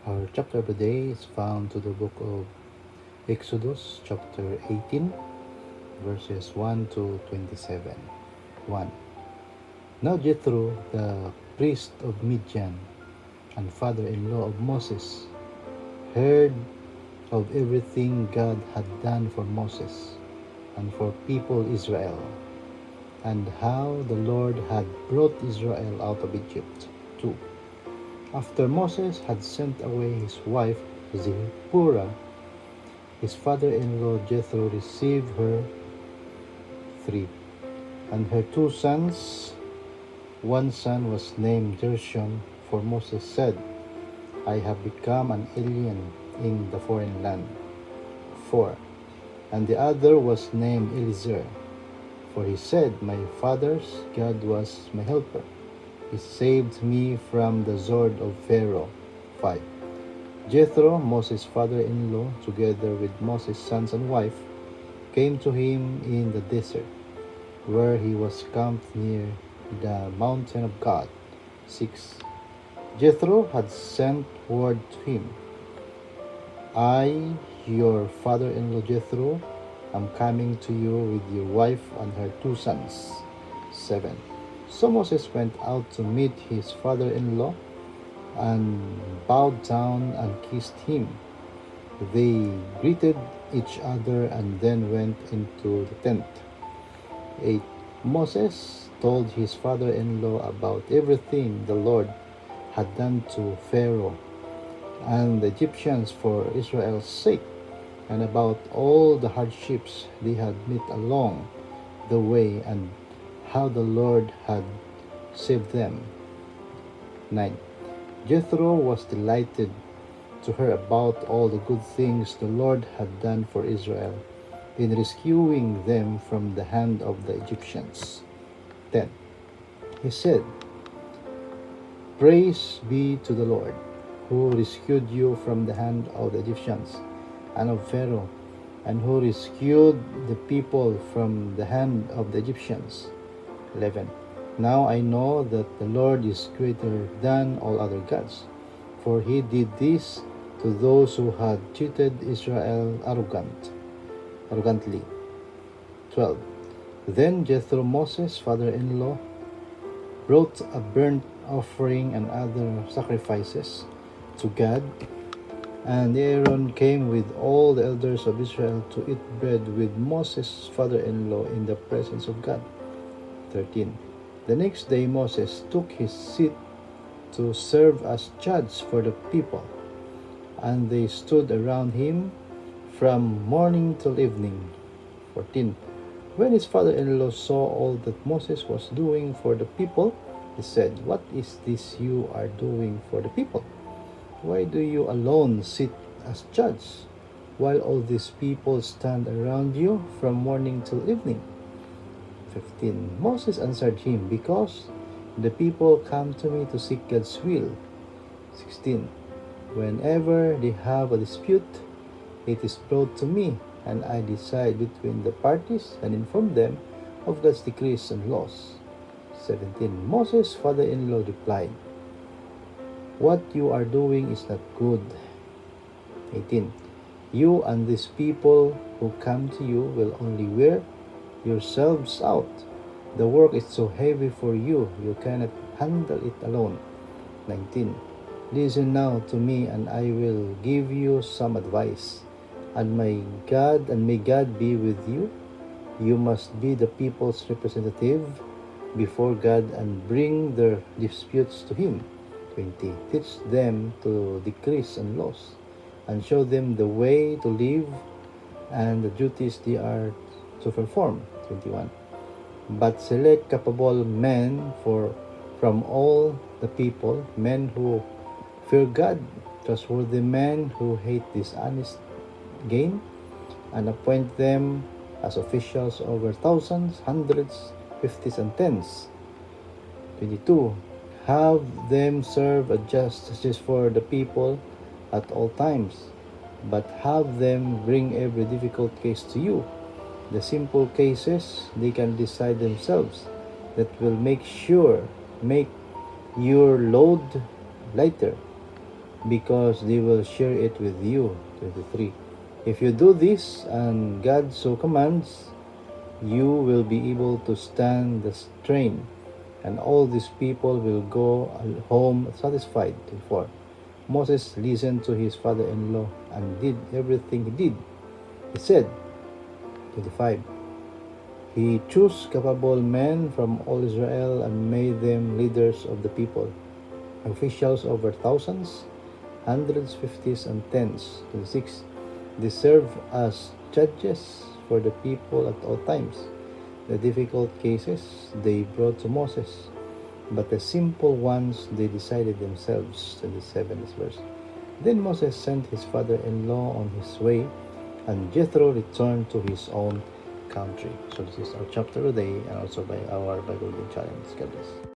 Our chapter of the day is found to the book of Exodus, chapter 18, verses 1 to 27. 1. Now Jethro, the priest of Midian and father-in-law of Moses, heard of everything God had done for Moses and for people Israel, and how the Lord had brought Israel out of Egypt. 2. After Moses had sent away his wife Zipporah, his father-in-law Jethro received her. 3. And her two sons. One son was named Gershom, for Moses said, I have become an alien in the foreign land. 4. And the other was named Eliezer, for he said, My father's God was my helper. He saved me from the sword of Pharaoh. 5. Jethro, Moses' father-in-law, together with Moses' sons and wife, came to him in the desert, where he was camped near the mountain of God. 6. Jethro had sent word to him, I, your father-in-law Jethro, am coming to you with your wife and her two sons. 7. So Moses went out to meet his father-in-law and bowed down and kissed him. They greeted each other and then went into the tent. 8. Moses told his father-in-law about everything the Lord had done to Pharaoh and the Egyptians for Israel's sake, and about all the hardships they had met along the way and how the Lord had saved them. 9. Jethro was delighted to hear about all the good things the Lord had done for Israel in rescuing them from the hand of the Egyptians. 10. He said, Praise be to the Lord, who rescued you from the hand of the Egyptians and of Pharaoh, and who rescued the people from the hand of the Egyptians. 11. Now I know that the Lord is greater than all other gods, for he did this to those who had treated Israel arrogantly. 12. Then Jethro, Moses' father-in-law, brought a burnt offering and other sacrifices to God, and Aaron came with all the elders of Israel to eat bread with Moses' father-in-law in the presence of God. 13. The next day Moses took his seat to serve as judge for the people, and they stood around him from morning till evening. 14. When his father-in-law saw all that Moses was doing for the people, he said, What is this you are doing for the people? Why do you alone sit as judge, while all these people stand around you from morning till evening? 15. Moses answered him, Because the people come to me to seek God's will. 16. Whenever they have a dispute, it is brought to me, and I decide between the parties and inform them of God's decrees and laws. 17. Moses' father-in-law replied, What you are doing is not good. 18. You and these people who come to you will only wear yourselves out. The work is so heavy for you, you cannot handle it alone. 19. Listen now to me, and I will give you some advice. And may God be with you. You must be the people's representative before God and bring their disputes to him. 20. Teach them to decrees and laws, and show them the way to live and the duties they are to perform. 21. But select capable men from all the people, men who fear God, trustworthy men who hate dishonest gain, and appoint them as officials over thousands, hundreds, fifties, and tens. 22. Have them serve as justices for the people at all times, but have them bring every difficult case to you. The simple cases they can decide themselves, that will make your load lighter. because they will share it with you. 23. If you do this, and God so commands, you will be able to stand the strain, and all these people will go home satisfied. 24. Moses listened to his father-in-law and did everything he did. He said, 25. He chose capable men from all Israel and made them leaders of the people, officials over thousands, hundreds, fifties, and tens. 26. They serve as judges for the people at all times. The difficult cases they brought to Moses, but the simple ones they decided themselves. 27th verse. Then Moses sent his father-in-law on his way, and Jethro returned to his own country. So this is our chapter today, and also by our Bible reading challenge. God bless.